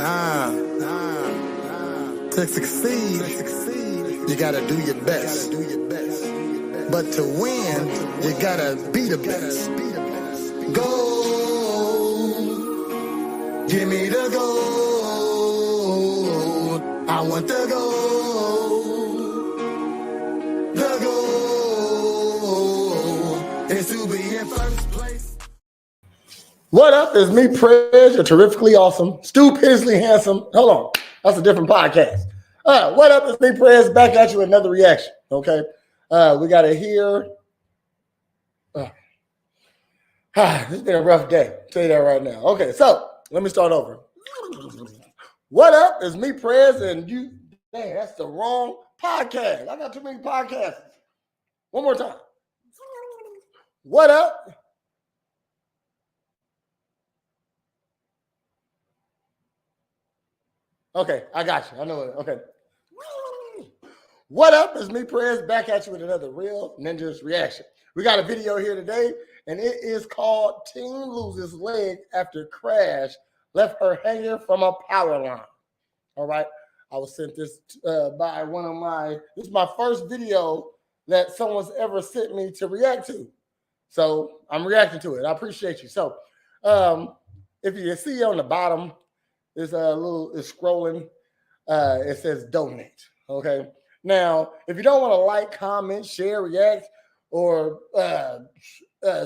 To succeed, you gotta do your best. But to win, you gotta be the best. Go, give me the goal. I want the goal. The goal is to be in first place. What up? It's me, Prez. You're terrifically awesome, stupidly handsome. Hold on, that's a different podcast. What up? It's me, Prez. Back at you with another reaction. Okay, we got to hear. It's been a rough day. I'll tell you that right now. Okay, so let me start over. What up? It's me, Prez, and you. Dang, that's the wrong podcast. I got too many podcasts. One more time. What up? Okay, I got you. I know it. Okay. What up? It's me, Prez, back at you with another Real Ninjas reaction. We got a video here today, and it is called Teen Loses Leg After Crash Left Her Hanging from a Power Line. All right. I was sent this by one of my, this is my first video that someone's ever sent me to react to. So I'm reacting to it. I appreciate you. So if you see on the bottom, it's a little, it's scrolling. It says donate. Okay. Now, if you don't want to like, comment, share, react, or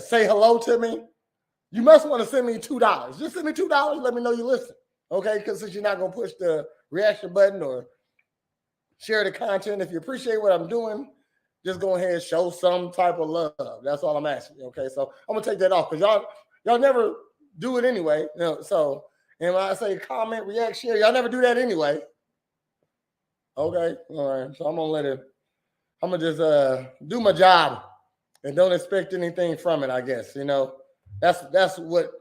say hello to me, you must want to send me $2. Just send me $2. Let me know you listen. Okay. Because since you're not going to push the reaction button or share the content, if you appreciate what I'm doing, just go ahead and show some type of love. That's all I'm asking. Okay. So I'm going to take that off because y'all never do it anyway. You know, so, and when I say comment, react, share, y'all never do that anyway. Okay, all right. So I'm gonna let it. I'm gonna just do my job and don't expect anything from it. I guess that's what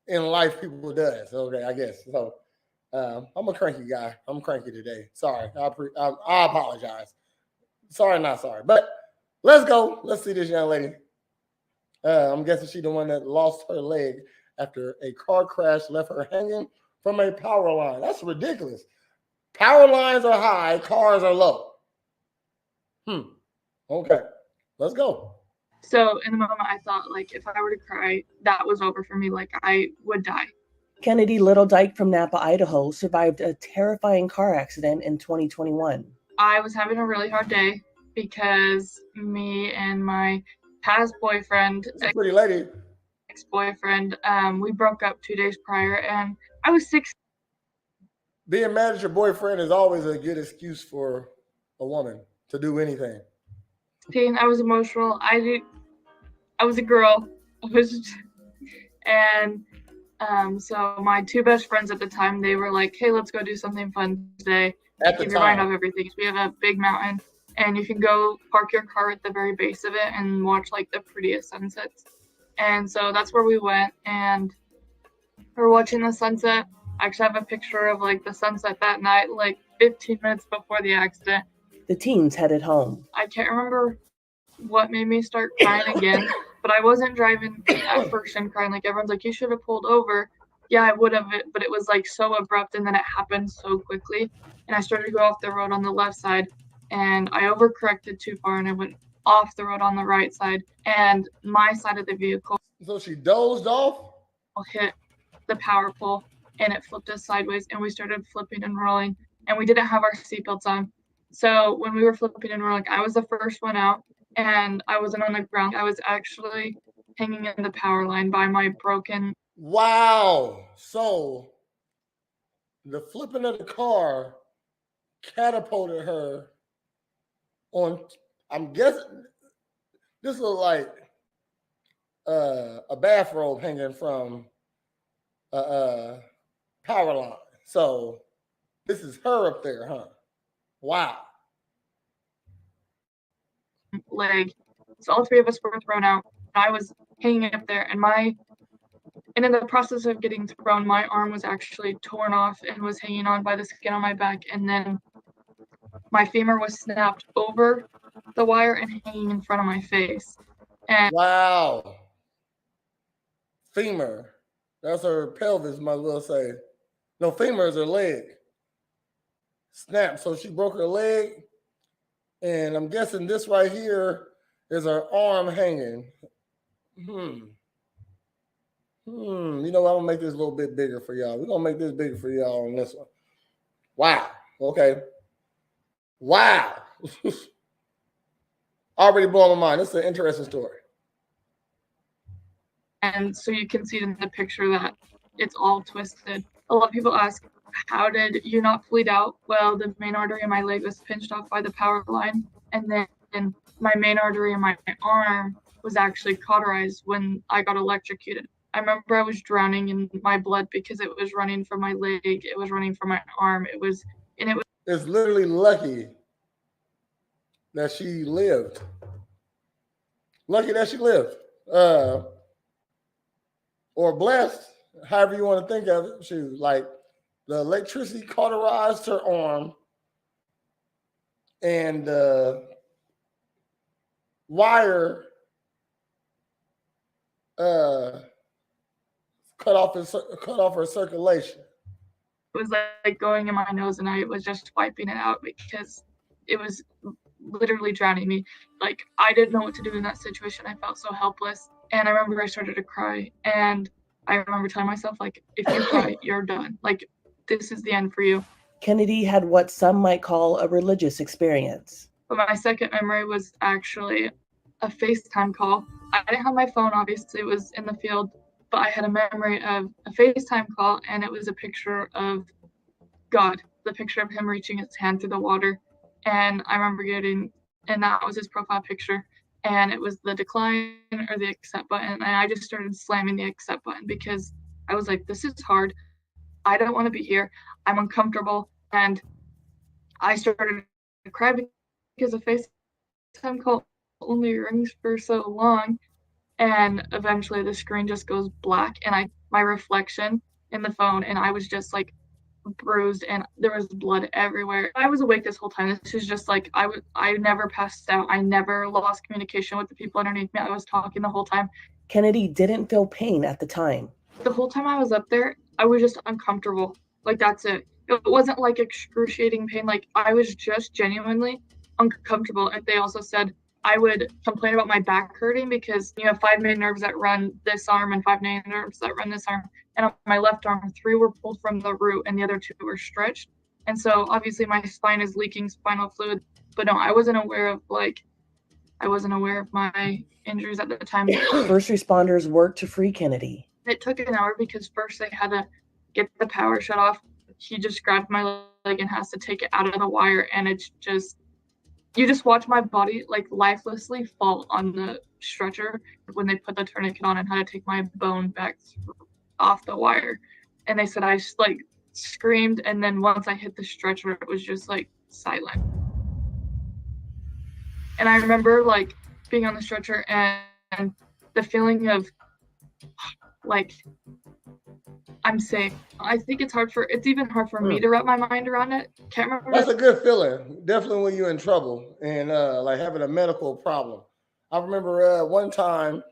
in life people does. Okay, I guess. So I'm a cranky guy. I'm cranky today. Sorry. I apologize. Sorry, not sorry. But let's go. Let's see this young lady. I'm guessing she's the one that lost her leg after a car crash left her hanging from a power line. That's ridiculous. Power lines are high, cars are low. Okay, let's go. So in the moment, I thought, like, if I were to cry, that was over for me. Like, I would die. Kennedy Little Dyke from Napa, Idaho, survived a terrifying car accident in 2021. I was having a really hard day because me and my past boyfriend, pretty lady, ex-boyfriend, we broke up 2 days prior, and I was 6. Being mad at your boyfriend is always a good excuse for a woman to do anything. I was emotional. I was a girl. So my two best friends at the time, they were like, "Hey, let's go do something fun today. Keep your mind off everything." We have a big mountain, and you can go park your car at the very base of it and watch like the prettiest sunsets. And so that's where we went, and we're watching the sunset. I actually have a picture of like the sunset that night, like 15 minutes before the accident. The teens headed home. I can't remember what made me start crying again, but I wasn't driving at first and crying. Like, everyone's like, "You should have pulled over." Yeah, I would have, but it was like so abrupt, and then it happened so quickly. And I started to go off the road on the left side, and I overcorrected too far, and I went off the road on the right side, and my side of the vehicle. So she dozed off? Hit the power pole, and it flipped us sideways, and we started flipping and rolling, and we didn't have our seatbelts on. So when we were flipping and rolling, I was the first one out, and I wasn't on the ground. I was actually hanging in the power line by my broken. Wow. So the flipping of the car catapulted her on, I'm guessing this looked like a bathrobe hanging from a power line. So this is her up there, huh? Wow. Leg. So all three of us were thrown out. I was hanging up there, and in the process of getting thrown, my arm was actually torn off and was hanging on by the skin on my back, and then my femur was snapped over the wire and hanging in front of my face. And wow. Femur. That's her pelvis, my little say. No, femur is her leg. Snap. So she broke her leg. And I'm guessing this right here is her arm hanging. You know what? I'm going to make this a little bit bigger for y'all. We're going to make this bigger for y'all on this one. Wow. Okay. Wow. Already blowing my mind. This is an interesting story. And so you can see in the picture that it's all twisted. A lot of people ask, how did you not bleed out? Well, the main artery in my leg was pinched off by the power line. And then my main artery in my arm was actually cauterized when I got electrocuted. I remember I was drowning in my blood because it was running from my leg. It was running from my arm. It's literally lucky that she lived. Lucky that she lived. Or blessed, however you want to think of it. She was like, the electricity cauterized her arm, and the wire cut off her circulation. It was like going in my nose, and I was just wiping it out because it was literally drowning me. Like, I didn't know what to do in that situation. I felt so helpless. And I remember I started to cry. And I remember telling myself, like, if you cry, you're done. Like, this is the end for you. Kennedy had what some might call a religious experience. But my second memory was actually a FaceTime call. I didn't have my phone, obviously, it was in the field, but I had a memory of a FaceTime call, and it was a picture of God, the picture of him reaching his hand through the water. And I remember and that was his profile picture. And it was the decline or the accept button. And I just started slamming the accept button because I was like, this is hard. I don't want to be here. I'm uncomfortable. And I started to cry because a FaceTime call only rings for so long. And eventually the screen just goes black, and my reflection in the phone, and I was just like bruised, and there was blood everywhere. I was awake this whole time. This is just like I never passed out. I never lost communication with the people underneath me. I was talking the whole time. Kennedy didn't feel pain at the time. The whole time I was up there, I was just uncomfortable. Like, that's it. It wasn't like excruciating pain. Like, I was just genuinely uncomfortable. And they also said I would complain about my back hurting because you have 5 main nerves that run this arm and 5 main nerves that run this arm. And on my left arm, 3 were pulled from the root and the other 2 were stretched. And so obviously my spine is leaking spinal fluid. But no, I wasn't aware of my injuries at the time. First responders worked to free Kennedy. It took an hour because first they had to get the power shut off. He just grabbed my leg and has to take it out of the wire. And it's just, you just watch my body like lifelessly fall on the stretcher when they put the tourniquet on and had to take my bone back off the wire. And they said I just like screamed, and then once I hit the stretcher, it was just like silent. And I remember like being on the stretcher and the feeling of like I'm safe. I think it's even hard for me to wrap my mind around it. Can't remember. That's a good feeling. Definitely when you're in trouble and like having a medical problem. I remember one time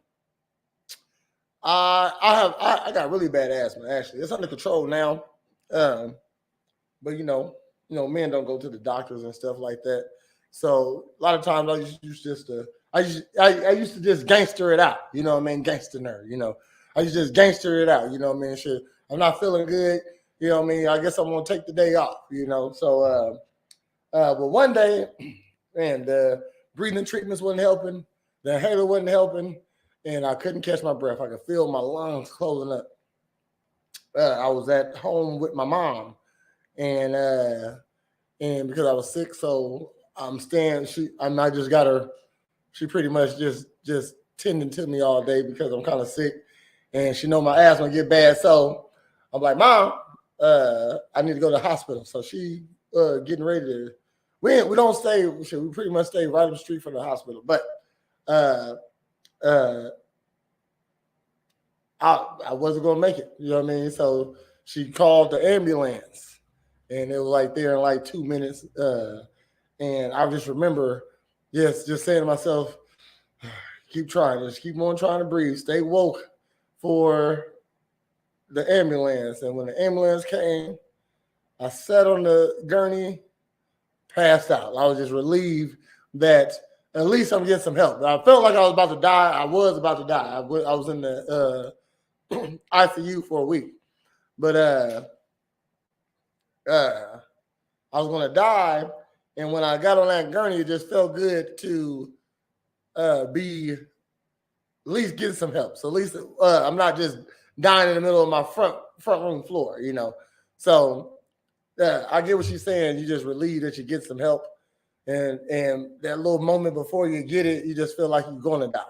I got really bad asthma. Actually, it's under control now. But you know, men don't go to the doctors and stuff like that. So a lot of times I used to just gangster it out. You know what I mean? Gangster nerd. You know, I used to just gangster it out. You know what I mean? Shit, I'm not feeling good. You know what I mean? I guess I'm gonna take the day off. You know, so but one day, man, the breathing treatments wasn't helping. The inhaler wasn't helping. And I couldn't catch my breath. I could feel my lungs closing up. I was at home with my mom, and because I was sick, so I'm staying. I just got her. She pretty much just tending to me all day because I'm kind of sick, and she know my asthma get bad. So I'm like, Mom, I need to go to the hospital. So she getting ready to. We don't stay. We pretty much stay right up the street from the hospital, but. I wasn't gonna make it, you know what I mean? So she called the ambulance, and it was like there in like 2 minutes. And I just remember, just saying to myself, keep trying, just keep on trying to breathe, stay woke for the ambulance. And when the ambulance came, I sat on the gurney, passed out. I was just relieved that at least I'm getting some help. I felt like I was about to die. I was about to die. I was in the ICU for a week. But I was going to die. And when I got on that gurney, it just felt good to be at least getting some help. So at least I'm not just dying in the middle of my front room floor, you know. So I get what she's saying. You just relieved that you get some help. And that little moment before you get it, you just feel like you're going to die.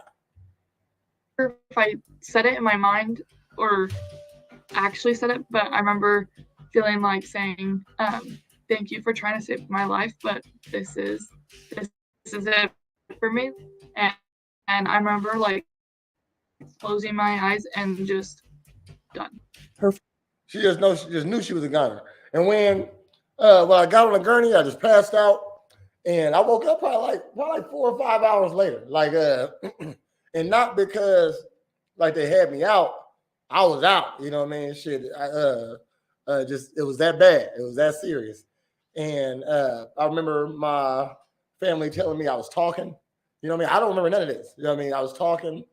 If I said it in my mind or actually said it, but I remember feeling like saying, thank you for trying to save my life, but this is it for me. And I remember like closing my eyes and just done. She just knew she was a goner. And when I got on the gurney, I just passed out, and I woke up probably like 4 or 5 hours later. Like and not because like they had me out, I was out. You know what I mean? Shit, just it was that bad. It was that serious. And I remember my family telling me I was talking. You know what I mean? I don't remember none of this. You know what I mean? I was talking.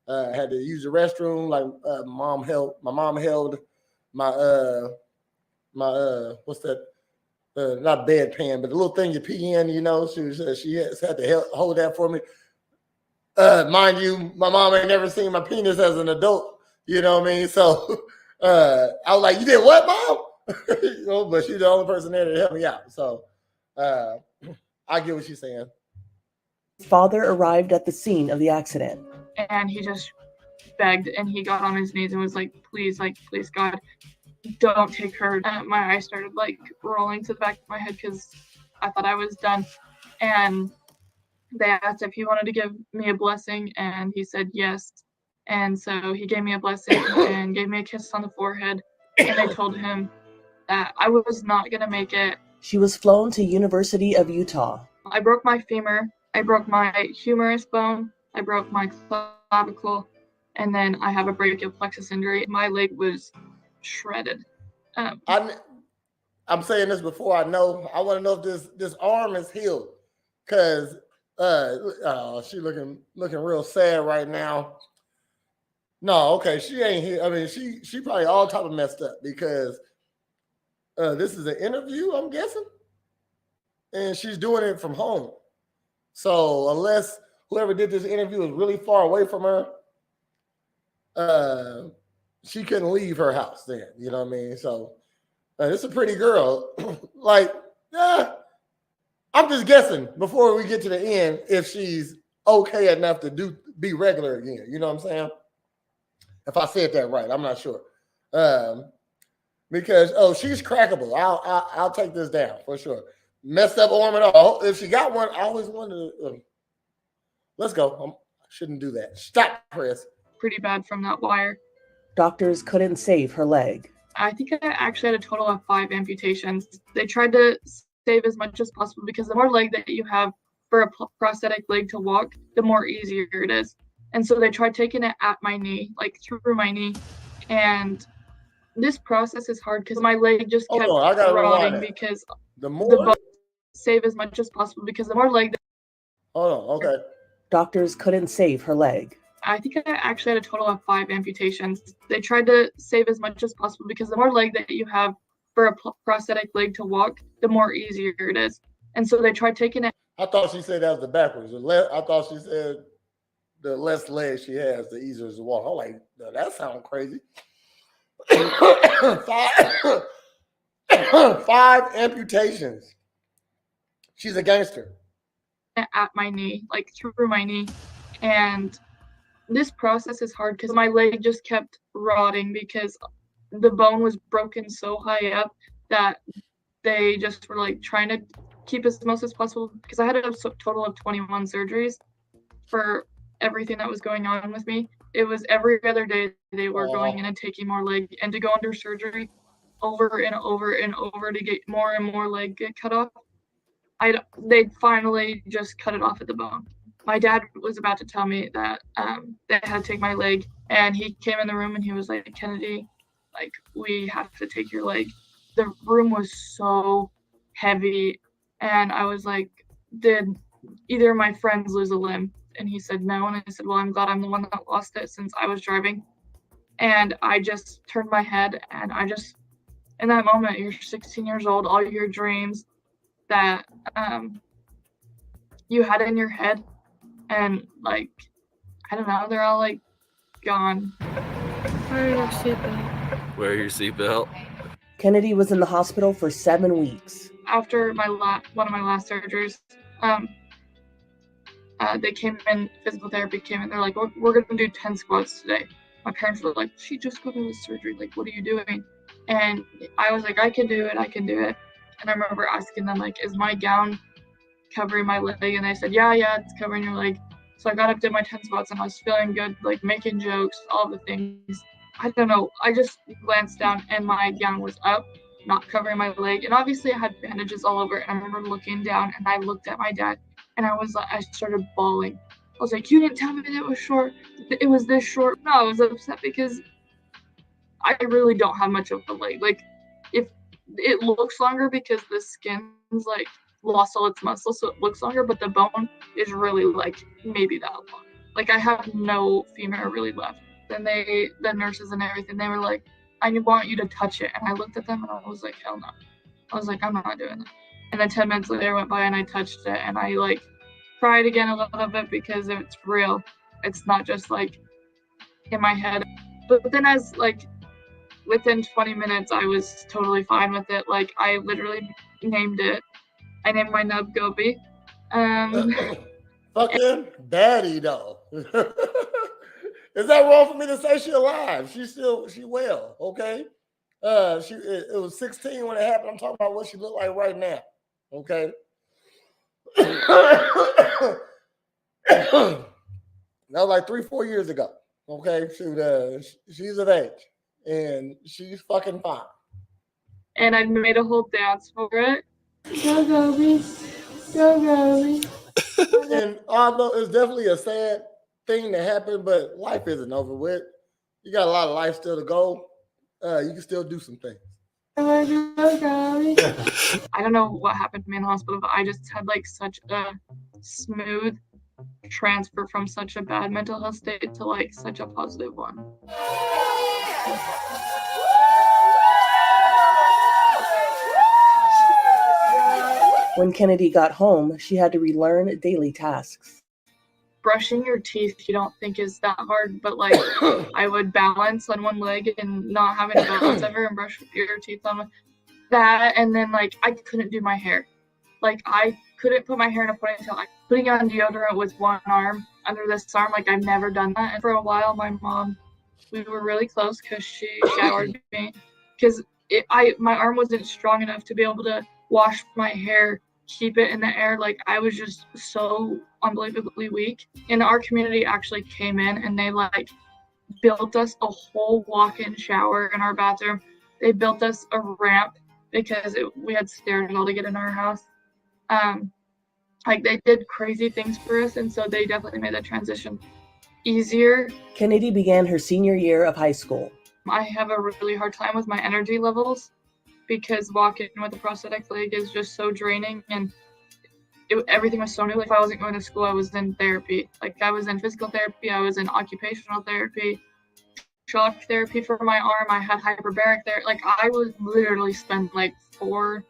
Had to use the restroom. Like my mom held my what's that? Not bedpan, but the little thing you pee in. You know, she had to hold that for me. Mind you, my mom ain't never seen my penis as an adult. You know what I mean? So I was like, "You did what, Mom?" You know, but she's the only person there to help me out. So I get what she's saying. His father arrived at the scene of the accident. And he just begged, and he got on his knees and was like, please, God, don't take her. And my eyes started like rolling to the back of my head because I thought I was done. And they asked if he wanted to give me a blessing, and he said yes. And so he gave me a blessing and gave me a kiss on the forehead. And I told him that I was not going to make it. She was flown to University of Utah. I broke my femur. I broke my humerus bone. I broke my clavicle. And then I have a brachial plexus injury. My leg was shredded. I'm saying this before I want to know if this arm is healed. Because she looking real sad right now. No, okay, she ain't here. I mean, she probably all type of messed up because this is an interview, I'm guessing, and she's doing it from home. So unless whoever did this interview is really far away from her, she couldn't leave her house then. You know what I mean? So it's a pretty girl. Like, I'm just guessing before we get to the end if she's okay enough to be regular again. You know what I'm saying? If I said that right, I'm not sure. Because she's crackable. I'll take this down for sure. Messed up arm and all. If she got one, I always wanted to. Let's go. I shouldn't do that. Stop, Chris. Pretty bad from that wire. Doctors couldn't save her leg. I think I actually had a total of 5 amputations. They tried to save as much as possible because the more leg that you have for a prosthetic leg to walk, the more easier it is. And so they tried taking it at my knee, like through my knee. And this process is hard because my leg just kept rotting because the more save as much as possible because the more leg. Hold on, okay. Doctors couldn't save her leg. I think I actually had a total of 5 amputations. They tried to save as much as possible because the more leg that you have for a prosthetic leg to walk, the more easier it is. And so they tried taking it. I thought she said that was the backwards. I thought she said the less legs she has, the easier to walk. I'm like, no, that sounds crazy. 5 amputations. She's a gangster. At my knee, like through my knee. And this process is hard because my leg just kept rotting because the bone was broken so high up that they just were like trying to keep as most as possible because I had a total of 21 surgeries for everything that was going on with me. It was every other day they were going in and taking more leg and to go under surgery over and over and over to get more and more leg get cut off. They finally just cut it off at the bone. My dad was about to tell me that they had to take my leg, and he came in the room and he was like, Kennedy, like, we have to take your leg. The room was so heavy. And I was like, did either of my friends lose a limb? And he said no. And I said, well, I'm glad I'm the one that lost it since I was driving. And I just turned my head, and in that moment, you're 16 years old, all your dreams that you had in your head, and like, I don't know, they're all like gone. Wear your seatbelt. Wear your seatbelt. Kennedy was in the hospital for 7 weeks. After one of my last surgeries, they came in, physical therapy came in, they're like, we're going to do 10 squats today. My parents were like, she just got out of surgery, like, what are you doing? And I was like, I can do it. And I remember asking them, like, is my gown covering my leg? And they said, yeah, it's covering your leg. So I got up, did my 10 squats, and I was feeling good, like making jokes, all the things. I don't know. I just glanced down, and my gown was up, not covering my leg. And obviously I had bandages all over. And I remember looking down, and I looked at my dad, and I started bawling. I was like, you didn't tell me that it was short. It was this short. No, I was upset because I really don't have much of a leg. Like, if it looks longer because the skin's like lost all its muscle, so it looks longer, but the bone is really like maybe that long. Like, I have no femur really left. Then the nurses and everything, they were like, I want you to touch it. And I looked at them and I was like, hell no. I was like, I'm not doing that. And then 10 minutes later went by and I touched it, and I like cried again a little bit because it's real. It's not just like in my head. But then as like within 20 minutes, I was totally fine with it. Like, I literally named it. I named my nub Gobi. Fucking baddie though. Is that wrong for me to say she alive? She well, okay? It was 16 when it happened. I'm talking about what she looked like right now, okay? That was like 3-4 years ago, okay? She's of age, and she's fucking fine. And I made a whole dance for it. Go Gobi, go Gobi. And although it's definitely a sad thing that happened, but life isn't over with. You got a lot of life still to go. You can still do some things. I don't know what happened to me in the hospital, but I just had like such a smooth transfer from such a bad mental health state to like such a positive one. When Kennedy got home, she had to relearn daily tasks. Brushing your teeth, you don't think is that hard, but like I would balance on one leg and not having to balance ever and brush your teeth on that. And then like I couldn't do my hair. Like I couldn't put my hair in a ponytail. Like putting on deodorant with one arm under this arm, like I've never done that. And for a while, my mom, we were really close because she showered me because my arm wasn't strong enough to be able to wash my hair, keep it in the air. Like I was just so unbelievably weak. And our community actually came in and they like built us a whole walk-in shower in our bathroom. They built us a ramp because we had stairs all to get in our house. Like they did crazy things for us, and so they definitely made that transition easier. Kennedy began her senior year of high school. I have a really hard time with my energy levels because walking with a prosthetic leg is just so draining, and everything was so new. If I wasn't going to school, I was in therapy. Like I was in physical therapy, I was in occupational therapy, shock therapy for my arm. I had hyperbaric therapy. Like I would literally spend like 4.5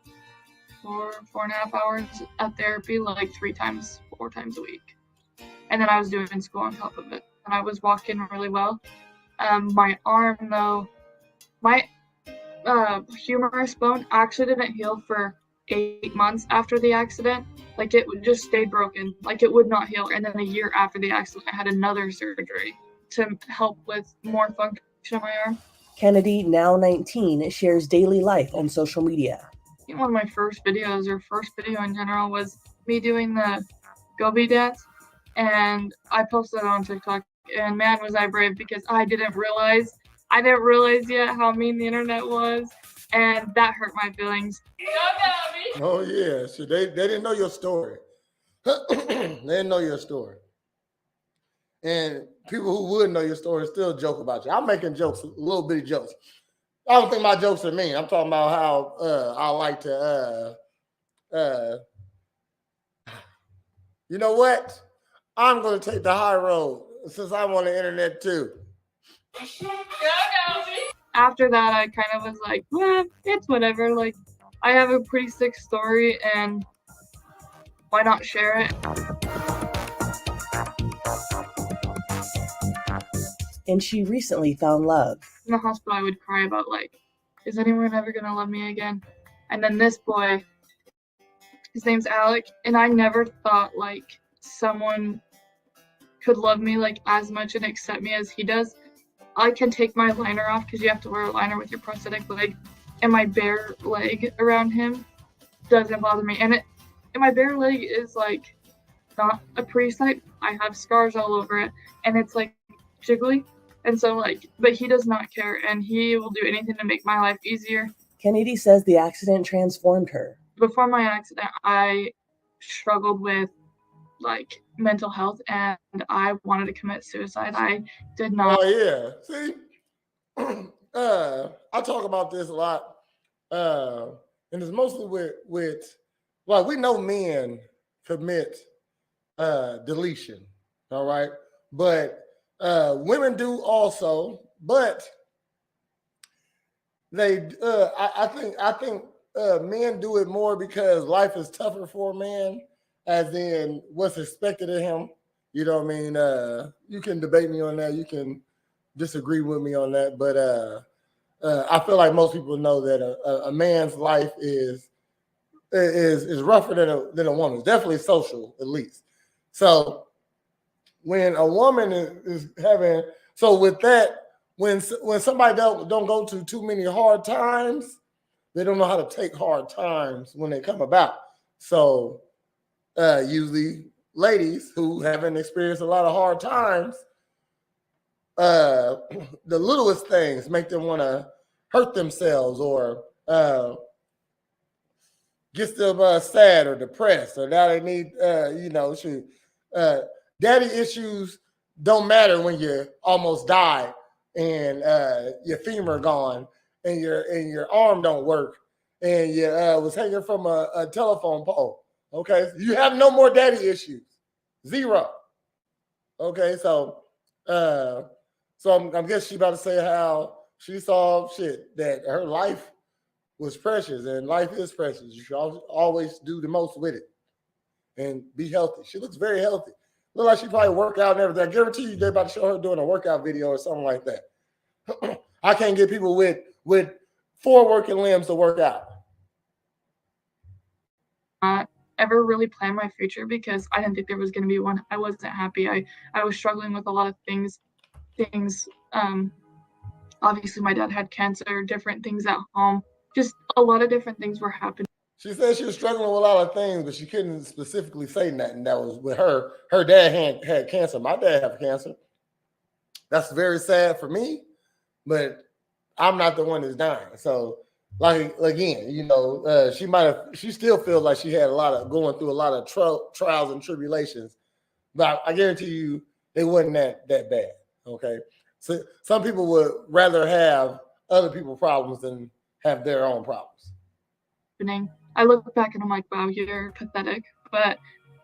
hours at therapy, like 4 times a week. And then I was doing school on top of it. And I was walking really well. My arm though, my humerus bone actually didn't heal for 8 months after the accident. Like it just stayed broken. Like it would not heal. And then a year after the accident, I had another surgery to help with more function on my arm. Kennedy, now 19, shares daily life on social media. One of my first videos, or first video in general, was me doing the Gobi dance, and I posted it on TikTok. And man, was I brave, because I didn't realize yet how mean the internet was, and that hurt my feelings. Oh yeah, so they didn't know your story. They didn't know your story, and people who would know your story still joke about you. I'm making jokes, little bitty jokes. I don't think my jokes are mean. I'm talking about how I like to you know what? I'm gonna take the high road since I'm on the internet too. After that, I kind of was like, well, it's whatever. Like, I have a pretty sick story, and why not share it? And she recently found love. In the hospital, I would cry about, like, is anyone ever gonna love me again? And then this boy, his name's Alec, and I never thought, like, someone could love me, like, as much and accept me as he does. I can take my liner off because you have to wear a liner with your prosthetic leg, and my bare leg around him doesn't bother me. And my bare leg is like not a pretty sight. I have scars all over it, and it's like jiggly. And so like, but he does not care, and he will do anything to make my life easier. Kennedy says the accident transformed her. Before my accident, I struggled with like mental health, and I wanted to commit suicide. I did not. Oh yeah, see, I talk about this a lot, and it's mostly with well, we know men commit deletion, all right, but women do also, but they I think men do it more because life is tougher for a man, as in what's expected of him. You know what I mean? You can debate me on that. You can disagree with me on that. But I feel like most people know that a man's life is rougher than a woman's. Definitely social, at least. So when a woman is having, so with that, when somebody don't go to too many hard times, they don't know how to take hard times when they come about. So usually ladies who haven't experienced a lot of hard times, the littlest things make them want to hurt themselves or get them sad or depressed, or now they need daddy issues don't matter when you almost died and your femur gone and your arm don't work and you was hanging from a telephone pole. Okay, you have no more daddy issues. Zero. Okay, so I'm guessing she about to say how she saw shit that her life was precious, and life is precious. You should always do the most with it and be healthy. She looks very healthy. Look like she probably work out and everything. I guarantee you they're about to show her doing a workout video or something like that. I can't get people with 4 working limbs to work out. Ever really plan my future because I didn't think there was going to be one. I wasn't happy. I was struggling with a lot of things. Obviously my dad had cancer, different things at home. Just a lot of different things were happening. She said she was struggling with a lot of things, but she couldn't specifically say nothing. That was with her. Her dad had cancer. My dad had cancer. That's very sad for me, but I'm not the one that's dying. So, like again, she still feels like she had going through a lot of trials and tribulations, but I guarantee you it wasn't that bad. Okay, so some people would rather have other people's problems than have their own problems. I look back and I'm like, wow, you're pathetic. But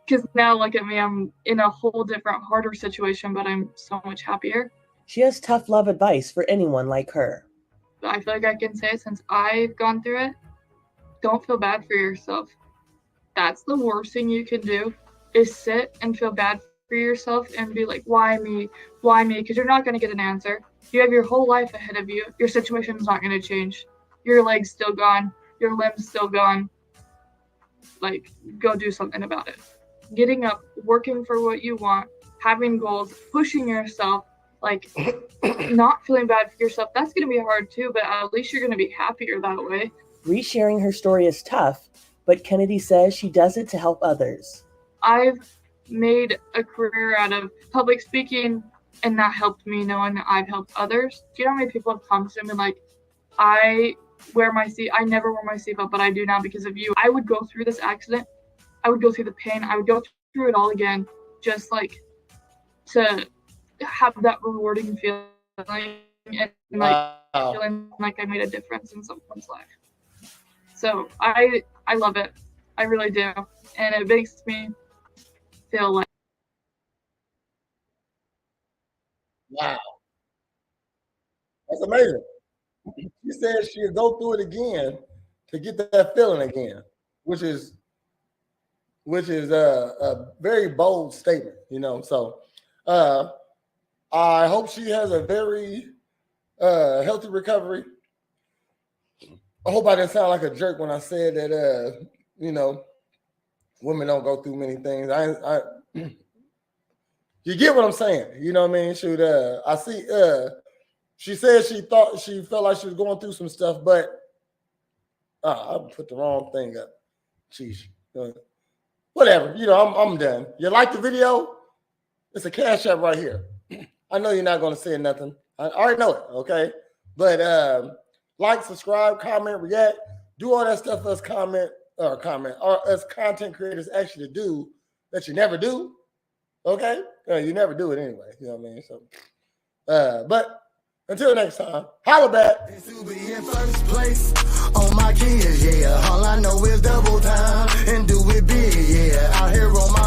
because now look at me, I'm in a whole different, harder situation, but I'm so much happier. She has tough love advice for anyone like her. I feel like I can say, since I've gone through it, don't feel bad for yourself. That's the worst thing you can do, is sit and feel bad for yourself and be like, why me? Why me? Because you're not going to get an answer. You have your whole life ahead of you. Your situation is not going to change. Your leg's still gone. Your limb's still gone. Like, go do something about it. Getting up, working for what you want, having goals, pushing yourself, like not feeling bad for yourself. That's going to be hard too, but at least you're going to be happier that way. Resharing her story is tough, but Kennedy says she does it to help others. I've made a career out of public speaking, and that helped me knowing that I've helped others. Do you know how many people have come to me like, I never wear my seatbelt, but I do now because of you. I would go through this accident. I would go through the pain. I would go through it all again, just like to have that rewarding feeling and like feeling like I made a difference in someone's life. So I love it. I really do. And it makes me feel like. Wow. That's amazing. She said she'll go through it again to get that feeling again, which is a very bold statement, you know. So I hope she has a very healthy recovery. I hope I didn't sound like a jerk when I said that you know, women don't go through many things. I you get what I'm saying, you know what I mean? Shoot, I see she said she felt like she was going through some stuff, but I put the wrong thing up. Jeez. Whatever, you know, I'm done. You like the video? It's a Cash App right here. I know you're not going to say nothing. I already know it, okay? But like, subscribe, comment, react, do all that stuff us as content creators actually do that you never do, okay? You never do it anyway, you know what I mean? So, but until next time, holla back. To be in first place on my kids, yeah. All I know is double time and do it big, yeah. Out here on my